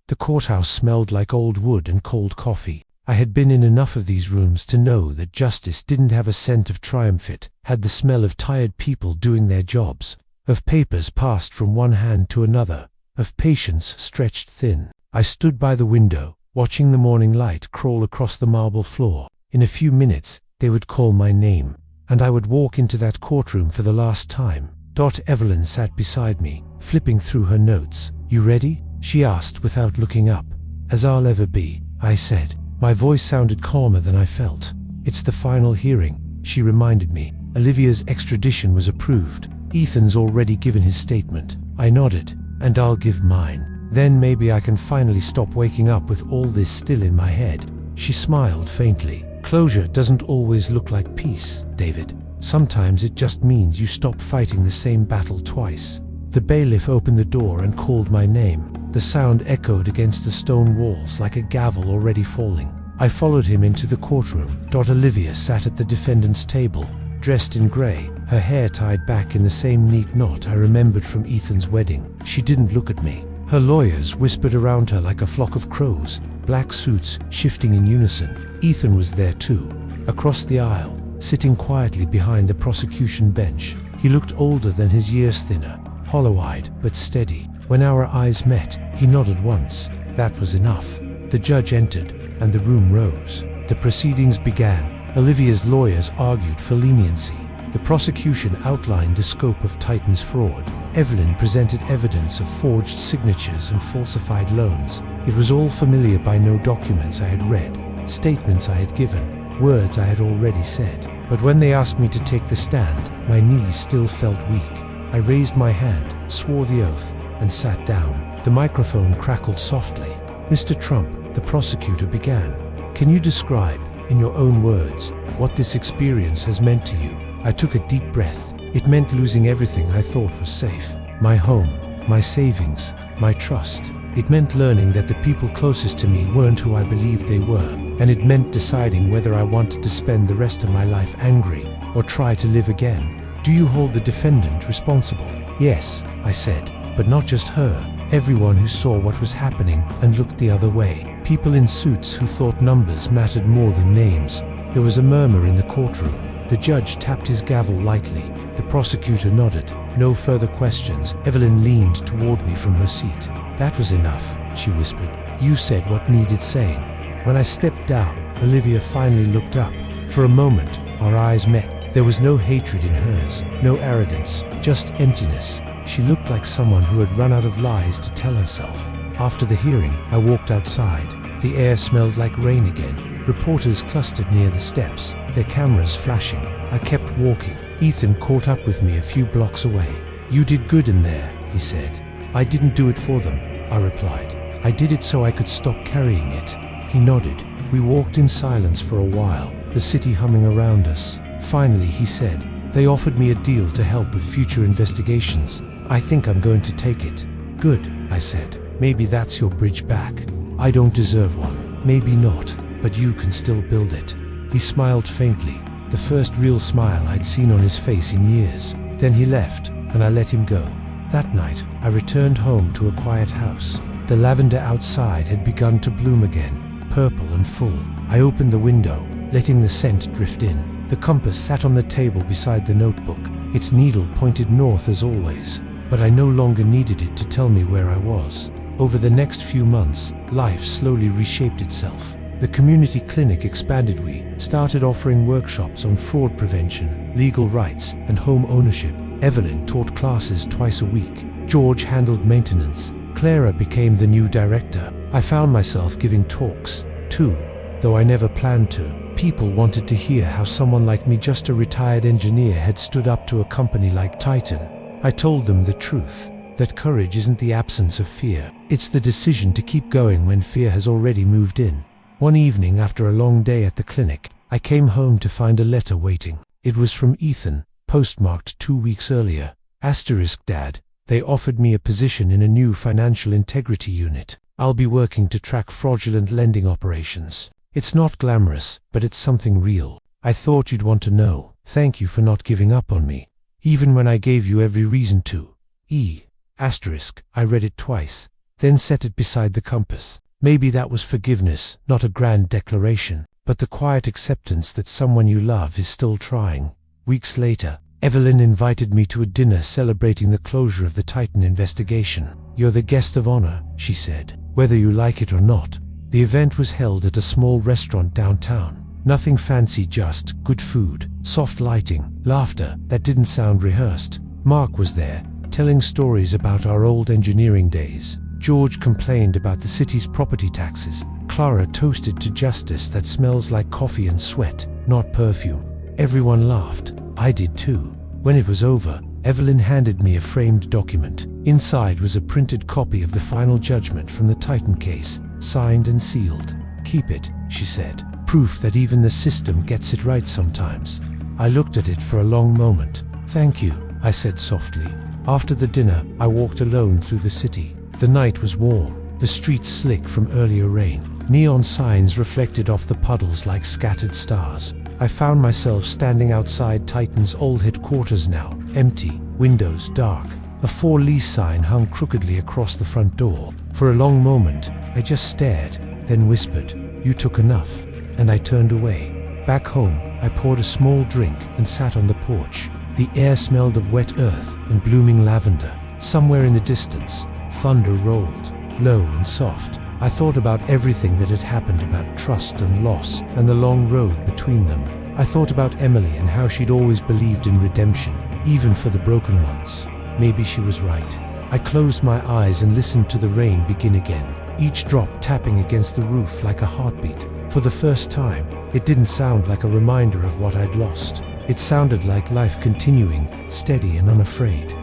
The courthouse smelled like old wood and cold coffee. I had been in enough of these rooms to know that justice didn't have a scent of triumph. It had the smell of tired people doing their jobs, of papers passed from one hand to another, of patience stretched thin. I stood by the window, watching the morning light crawl across the marble floor. In a few minutes, they would call my name, and I would walk into that courtroom for the last time. Evelyn sat beside me, flipping through her notes. "You ready?" she asked without looking up. "As I'll ever be," I said. My voice sounded calmer than I felt. "It's the final hearing," she reminded me. "Olivia's extradition was approved. Ethan's already given his statement." I nodded. "And I'll give mine. Then maybe I can finally stop waking up with all this still in my head." She smiled faintly. "Closure doesn't always look like peace, David. Sometimes it just means you stop fighting the same battle twice." The bailiff opened the door and called my name. The sound echoed against the stone walls like a gavel already falling. I followed him into the courtroom. Olivia sat at the defendant's table, dressed in grey, her hair tied back in the same neat knot I remembered from Ethan's wedding. She didn't look at me. Her lawyers whispered around her like a flock of crows, black suits shifting in unison. Ethan was there too, across the aisle, sitting quietly behind the prosecution bench. He looked older than his years, thinner, hollow-eyed but steady. When our eyes met, he nodded once. That was enough. The judge entered, and the room rose. The proceedings began. Olivia's lawyers argued for leniency. The prosecution outlined the scope of Titan's fraud. Evelyn presented evidence of forged signatures and falsified loans. It was all familiar by no documents I had read, statements I had given, words I had already said. But when they asked me to take the stand, my knees still felt weak. I raised my hand, swore the oath, and sat down. The microphone crackled softly. "Mr. Trump," the prosecutor began, "can you describe, in your own words, what this experience has meant to you?" I took a deep breath. It meant losing everything I thought was safe. My home, my savings, my trust. It meant learning that the people closest to me weren't who I believed they were. And it meant deciding whether I wanted to spend the rest of my life angry or try to live again. "Do you hold the defendant responsible?" "Yes," I said, "but not just her. Everyone who saw what was happening and looked the other way. People in suits who thought numbers mattered more than names." There was a murmur in the courtroom. The judge tapped his gavel lightly. The prosecutor nodded. No further questions. Evelyn leaned toward me from her seat. "That was enough," she whispered. "You said what needed saying." When I stepped down, Olivia finally looked up. For a moment, our eyes met. There was no hatred in hers, no arrogance, just emptiness. She looked like someone who had run out of lies to tell herself. After the hearing, I walked outside. The air smelled like rain again. Reporters clustered near the steps, their cameras flashing. I kept walking. Ethan caught up with me a few blocks away. "You did good in there," he said. "I didn't do it for them," I replied. "I did it so I could stop carrying it." He nodded. We walked in silence for a while, the city humming around us. Finally, he said, "They offered me a deal to help with future investigations. I think I'm going to take it." "Good," I said. "Maybe that's your bridge back. I don't deserve one. Maybe not, but you can still build it." He smiled faintly, the first real smile I'd seen on his face in years. Then he left, and I let him go. That night, I returned home to a quiet house. The lavender outside had begun to bloom again, purple and full. I opened the window, letting the scent drift in. The compass sat on the table beside the notebook. Its needle pointed north as always, but I no longer needed it to tell me where I was. Over the next few months, life slowly reshaped itself. The community clinic expanded. We started offering workshops on fraud prevention, legal rights, and home ownership. Evelyn taught classes twice a week. George handled maintenance. Clara became the new director. I found myself giving talks, too, though I never planned to. People wanted to hear how someone like me, just a retired engineer, had stood up to a company like Titan. I told them the truth, that courage isn't the absence of fear. It's the decision to keep going when fear has already moved in. One evening after a long day at the clinic, I came home to find a letter waiting. It was from Ethan, postmarked 2 weeks earlier. Dad, they offered me a position in a new financial integrity unit. I'll be working to track fraudulent lending operations. It's not glamorous, but it's something real. I thought you'd want to know. Thank you for not giving up on me, even when I gave you every reason to. I read it twice, then set it beside the compass. Maybe that was forgiveness, not a grand declaration, but the quiet acceptance that someone you love is still trying. Weeks later, Evelyn invited me to a dinner celebrating the closure of the Titan investigation. "You're the guest of honor," she said, "whether you like it or not." The event was held at a small restaurant downtown. Nothing fancy, just good food, soft lighting, laughter that didn't sound rehearsed. Mark was there, telling stories about our old engineering days. George complained about the city's property taxes. Clara toasted to justice that smells like coffee and sweat, not perfume. Everyone laughed. I did too. When it was over, Evelyn handed me a framed document. Inside was a printed copy of the final judgment from the Titan case, signed and sealed. "Keep it," she said. "Proof that even the system gets it right sometimes." I looked at it for a long moment. "Thank you," I said softly. After the dinner, I walked alone through the city. The night was warm, the streets slick from earlier rain. Neon signs reflected off the puddles like scattered stars. I found myself standing outside Titan's old headquarters now, empty, windows dark. A for lease sign hung crookedly across the front door. For a long moment, I just stared, then whispered, "You took enough," and I turned away. Back home, I poured a small drink and sat on the porch. The air smelled of wet earth and blooming lavender. Somewhere in the distance, thunder rolled, low and soft. I thought about everything that had happened, about trust and loss, and the long road between them. I thought about Emily and how she'd always believed in redemption, even for the broken ones. Maybe she was right. I closed my eyes and listened to the rain begin again, each drop tapping against the roof like a heartbeat. For the first time, it didn't sound like a reminder of what I'd lost. It sounded like life continuing, steady and unafraid.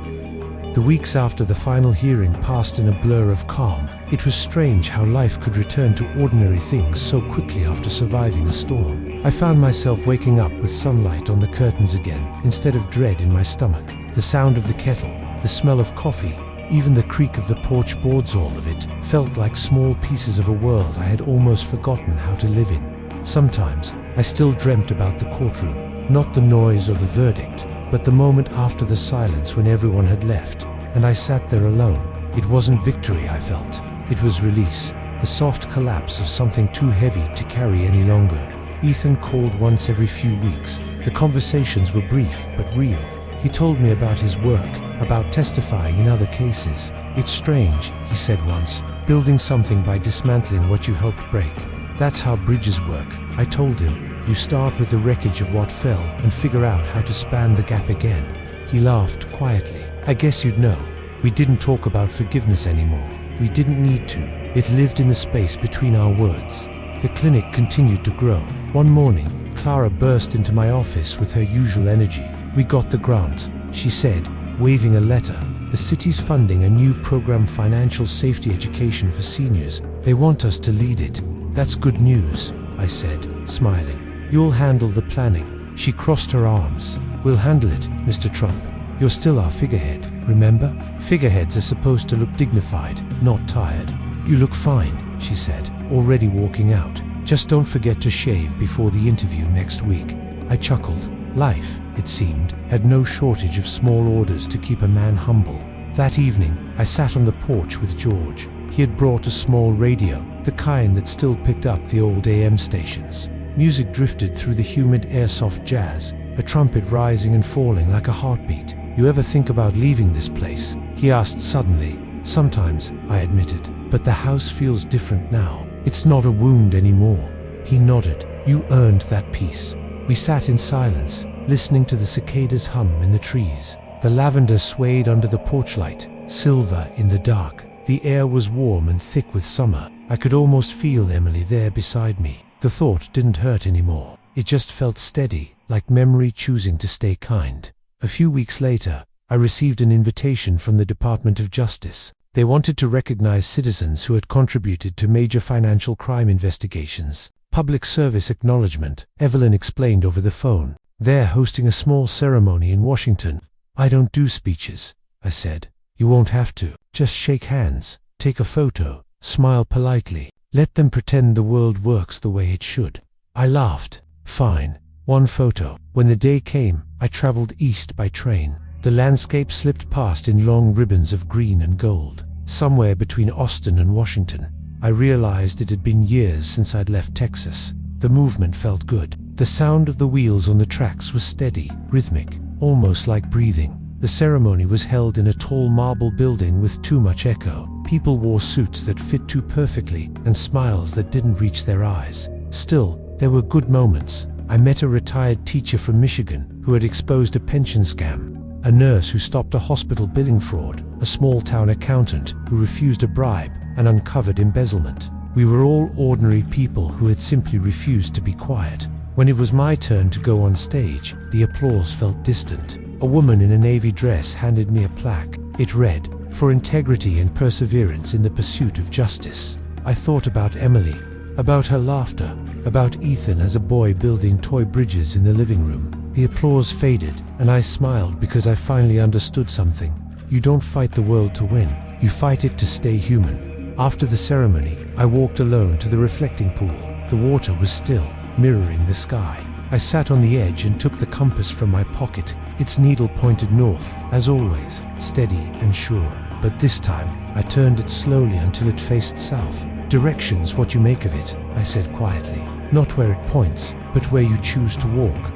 The weeks after the final hearing passed in a blur of calm. It was strange how life could return to ordinary things so quickly after surviving a storm. I found myself waking up with sunlight on the curtains again, instead of dread in my stomach. The sound of the kettle, the smell of coffee, even the creak of the porch boards, all of it felt like small pieces of a world I had almost forgotten how to live in. Sometimes, I still dreamt about the courtroom, not the noise or the verdict, but the moment after the silence when everyone had left, and I sat there alone. It wasn't victory I felt. It was release, the soft collapse of something too heavy to carry any longer. Ethan called once every few weeks. The conversations were brief but real. He told me about his work, about testifying in other cases. "It's strange," he said once, "building something by dismantling what you helped break. That's how bridges work." I told him, "You start with the wreckage of what fell and figure out how to span the gap again." He laughed quietly. "I guess you'd know. We didn't talk about forgiveness anymore. We didn't need to. It lived in the space between our words." The clinic continued to grow. One morning, Clara burst into my office with her usual energy. "We got the grant," she said, waving a letter. "The city's funding a new program, financial safety education for seniors. They want us to lead it." "That's good news," I said, smiling. "You'll handle the planning." She crossed her arms. "We'll handle it, Mr. Trump. You're still our figurehead, remember? Figureheads are supposed to look dignified, not tired." "You look fine," she said, already walking out. "Just don't forget to shave before the interview next week." I chuckled. Life, it seemed, had no shortage of small orders to keep a man humble. That evening, I sat on the porch with George. He had brought a small radio, the kind that still picked up the old AM stations. Music drifted through the humid air, soft jazz, a trumpet rising and falling like a heartbeat. "You ever think about leaving this place?" he asked suddenly. "Sometimes," I admitted, "but the house feels different now. It's not a wound anymore." He nodded. "You earned that peace." We sat in silence, listening to the cicadas hum in the trees. The lavender swayed under the porch light, silver in the dark. The air was warm and thick with summer. I could almost feel Emily there beside me. The thought didn't hurt anymore. It just felt steady, like memory choosing to stay kind. A few weeks later, I received an invitation from the Department of Justice. They wanted to recognize citizens who had contributed to major financial crime investigations. "Public service acknowledgement," Evelyn explained over the phone. "They're hosting a small ceremony in Washington." "I don't do speeches," I said. "You won't have to. Just shake hands, take a photo, smile politely. Let them pretend the world works the way it should." I laughed. "Fine. One photo." When the day came, I traveled east by train. The landscape slipped past in long ribbons of green and gold. Somewhere between Austin and Washington, I realized it had been years since I'd left Texas. The movement felt good. The sound of the wheels on the tracks was steady, rhythmic, almost like breathing. The ceremony was held in a tall marble building with too much echo. People wore suits that fit too perfectly and smiles that didn't reach their eyes. Still, there were good moments. I met a retired teacher from Michigan who had exposed a pension scam, a nurse who stopped a hospital billing fraud, a small-town accountant who refused a bribe and uncovered embezzlement. We were all ordinary people who had simply refused to be quiet. When it was my turn to go on stage, the applause felt distant. A woman in a navy dress handed me a plaque. It read, "For integrity and perseverance in the pursuit of justice." I thought about Emily, about her laughter, about Ethan as a boy building toy bridges in the living room. The applause faded, and I smiled because I finally understood something. You don't fight the world to win, you fight it to stay human. After the ceremony, I walked alone to the reflecting pool. The water was still, mirroring the sky. I sat on the edge and took the compass from my pocket. Its needle pointed north, as always, steady and sure. But this time, I turned it slowly until it faced south. "Direction's what you make of it," I said quietly. "Not where it points, but where you choose to walk."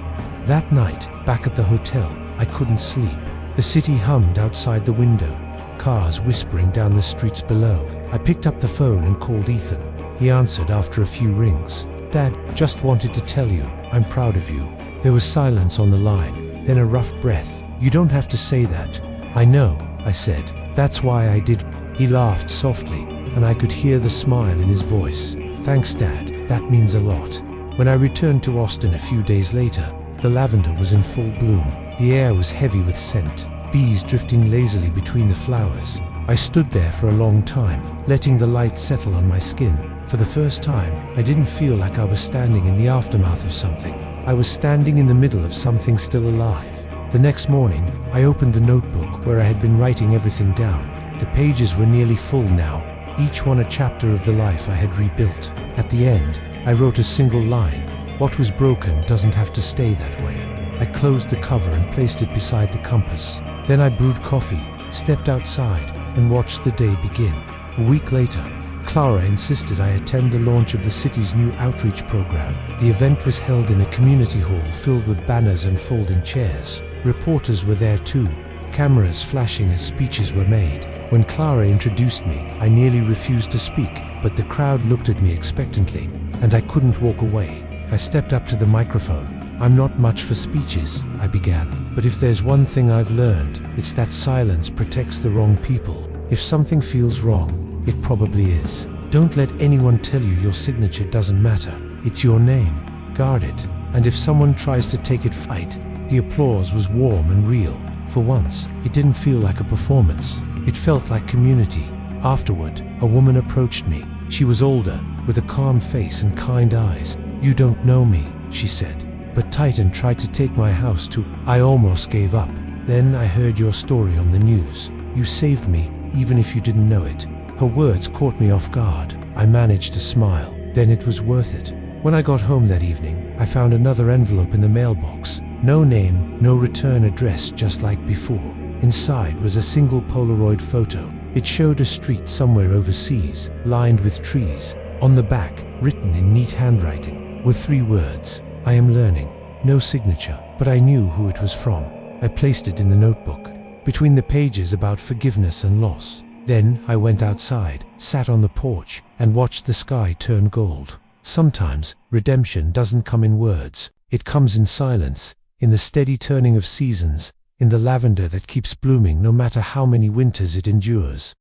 That night, back at the hotel, I couldn't sleep. The city hummed outside the window, cars whispering down the streets below. I picked up the phone and called Ethan. He answered after a few rings. "Dad, just wanted to tell you, I'm proud of you." There was silence on the line, then a rough breath. "You don't have to say that." "I know," I said. "That's why I did." He laughed softly, and I could hear the smile in his voice. "Thanks, Dad, that means a lot." When I returned to Austin a few days later, the lavender was in full bloom. The air was heavy with scent, bees drifting lazily between the flowers. I stood there for a long time, letting the light settle on my skin. For the first time, I didn't feel like I was standing in the aftermath of something. I was standing in the middle of something still alive. The next morning, I opened the notebook where I had been writing everything down. The pages were nearly full now, each one a chapter of the life I had rebuilt. At the end, I wrote a single line: "What was broken doesn't have to stay that way." I closed the cover and placed it beside the compass. Then I brewed coffee, stepped outside, and watched the day begin. A week later, Clara insisted I attend the launch of the city's new outreach program. The event was held in a community hall filled with banners and folding chairs. Reporters were there too, cameras flashing as speeches were made. When Clara introduced me, I nearly refused to speak, but the crowd looked at me expectantly, and I couldn't walk away. I stepped up to the microphone. "I'm not much for speeches," I began, "but if there's one thing I've learned, it's that silence protects the wrong people. If something feels wrong, it probably is. Don't let anyone tell you your signature doesn't matter. It's your name. Guard it. And if someone tries to take it, fight." The applause was warm and real. For once, it didn't feel like a performance. It felt like community. Afterward, a woman approached me. She was older, with a calm face and kind eyes. "You don't know me," she said, "but Titan tried to take my house too." I almost gave up. "Then I heard your story on the news. You saved me, even if you didn't know it." Her words caught me off guard. I managed to smile. "Then it was worth it." When I got home that evening, I found another envelope in the mailbox. No name, no return address, just like before. Inside was a single Polaroid photo. It showed a street somewhere overseas, lined with trees. On the back, written in neat handwriting, were 3 words: "I am learning." No signature, but I knew who it was from. I placed it in the notebook, between the pages about forgiveness and loss. Then I went outside, sat on the porch, and watched the sky turn gold. Sometimes, redemption doesn't come in words. It comes in silence, in the steady turning of seasons, in the lavender that keeps blooming no matter how many winters it endures.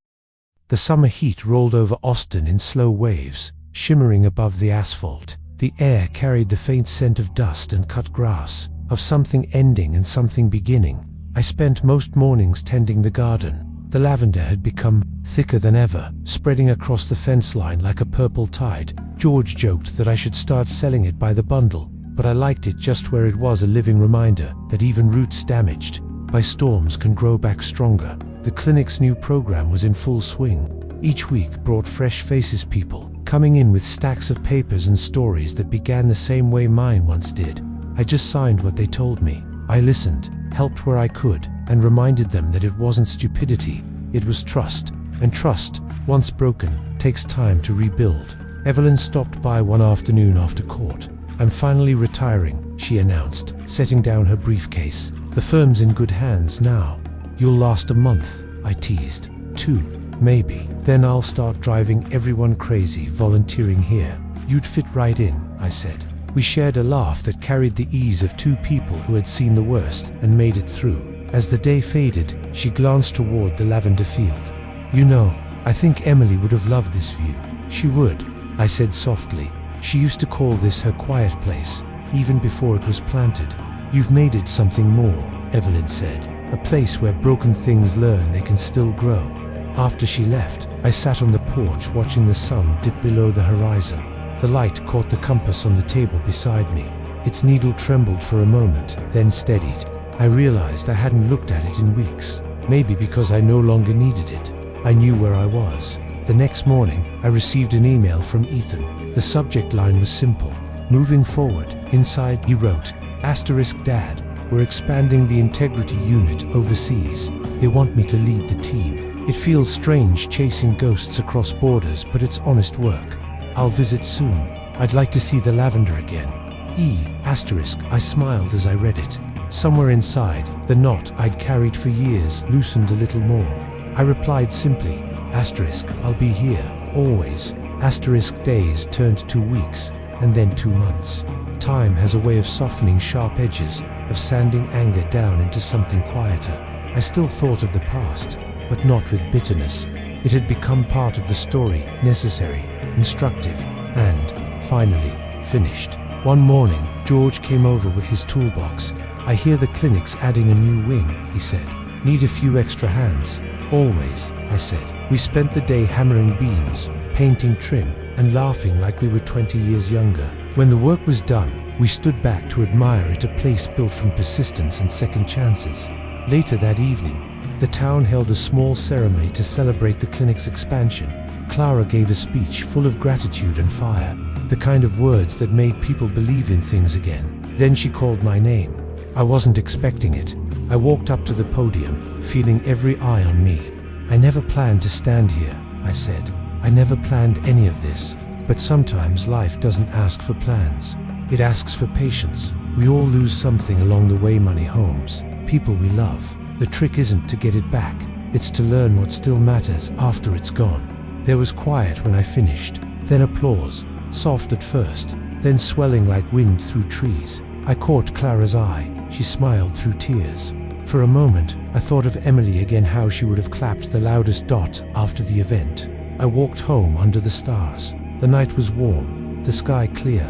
The summer heat rolled over Austin in slow waves, shimmering above the asphalt. The air carried the faint scent of dust and cut grass, of something ending and something beginning. I spent most mornings tending the garden. The lavender had become thicker than ever, spreading across the fence line like a purple tide. George joked that I should start selling it by the bundle, but I liked it just where it was, a living reminder that even roots damaged by storms can grow back stronger. The clinic's new program was in full swing. Each week brought fresh faces, people coming in with stacks of papers and stories that began the same way mine once did. I just signed what they told me. I listened, helped where I could, and reminded them that it wasn't stupidity, it was trust. And trust, once broken, takes time to rebuild. Evelyn stopped by one afternoon after court. "I'm finally retiring," she announced, setting down her briefcase. "The firm's in good hands now." "You'll last a month," I teased. "2, maybe. Then I'll start driving everyone crazy volunteering here." "You'd fit right in," I said. We shared a laugh that carried the ease of 2 people who had seen the worst and made it through. As the day faded, she glanced toward the lavender field. "You know, I think Emily would have loved this view." "She would," I said softly. "She used to call this her quiet place, even before it was planted." "You've made it something more," Evelyn said. "A place where broken things learn they can still grow." After she left, I sat on the porch watching the sun dip below the horizon. The light caught the compass on the table beside me. Its needle trembled for a moment, then steadied. I realized I hadn't looked at it in weeks, maybe because I no longer needed it. I knew where I was. The next morning, I received an email from Ethan. The subject line was simple: Moving forward, inside he wrote, *Dad, we're expanding the integrity unit overseas. They want me to lead the team. It feels strange chasing ghosts across borders, but it's honest work. I'll visit soon. I'd like to see the lavender again. I smiled as I read it. Somewhere inside, the knot I'd carried for years loosened a little more. I replied simply, I'll be here, always. Days turned to weeks, and then 2 months. Time has a way of softening sharp edges, of sanding anger down into something quieter. I still thought of the past, but not with bitterness. It had become part of the story, necessary, instructive, and, finally, finished. One morning, George came over with his toolbox. I hear the clinic's adding a new wing, he said. Need a few extra hands? Always, I said. We spent the day hammering beams, painting trim, and laughing like we were 20 years younger. When the work was done, we stood back to admire it, a place built from persistence and second chances. Later that evening, the town held a small ceremony to celebrate the clinic's expansion. Clara gave a speech full of gratitude and fire, the kind of words that made people believe in things again. Then she called my name. I wasn't expecting it. I walked up to the podium, feeling every eye on me. I never planned to stand here, I said. I never planned any of this. But sometimes life doesn't ask for plans. It asks for patience. We all lose something along the way: money, homes, people we love. The trick isn't to get it back. It's to learn what still matters after it's gone. There was quiet when I finished, then applause, soft at first, then swelling like wind through trees. I caught Clara's eye. She smiled through tears. For a moment, I thought of Emily again, how she would have clapped the loudest dot after the event. I walked home under the stars. The night was warm, the sky clear.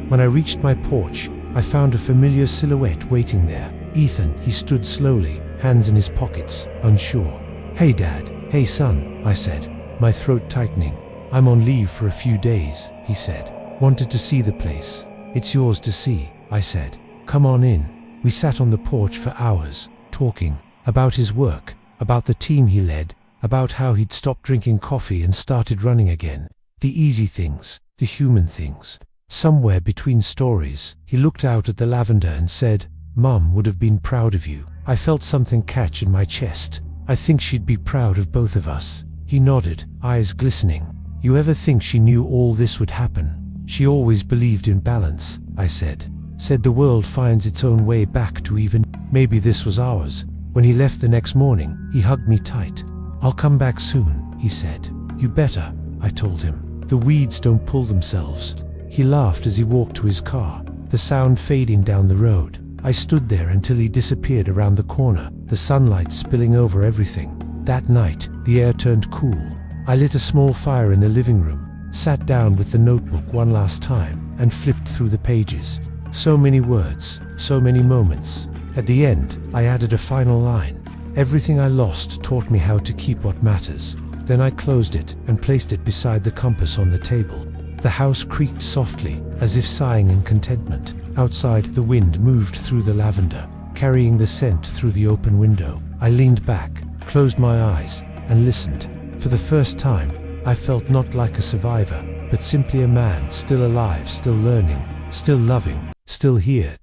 When I reached my porch, I found a familiar silhouette waiting there. Ethan, he stood slowly, hands in his pockets, unsure. Hey Dad, hey son, I said, my throat tightening. I'm on leave for a few days, he said. Wanted to see the place. It's yours to see, I said. Come on in. We sat on the porch for hours, talking about his work, about the team he led, about how he'd stopped drinking coffee and started running again. The easy things, the human things. Somewhere between stories, he looked out at the lavender and said, Mum would have been proud of you. I felt something catch in my chest. I think she'd be proud of both of us. He nodded, eyes glistening. You ever think she knew all this would happen? She always believed in balance, I said. Said the world finds its own way back to even. Maybe this was ours. When he left the next morning, he hugged me tight. I'll come back soon, he said. You better, I told him. The weeds don't pull themselves. He laughed as he walked to his car, the sound fading down the road. I stood there until he disappeared around the corner, the sunlight spilling over everything. That night, the air turned cool. I lit a small fire in the living room, sat down with the notebook one last time, and flipped through the pages. So many words, so many moments. At the end, I added a final line. Everything I lost taught me how to keep what matters. Then I closed it and placed it beside the compass on the table. The house creaked softly, as if sighing in contentment. Outside, the wind moved through the lavender, carrying the scent through the open window. I leaned back, closed my eyes, and listened. For the first time, I felt not like a survivor, but simply a man, still alive, still learning, still loving, still here.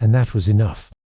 And that was enough.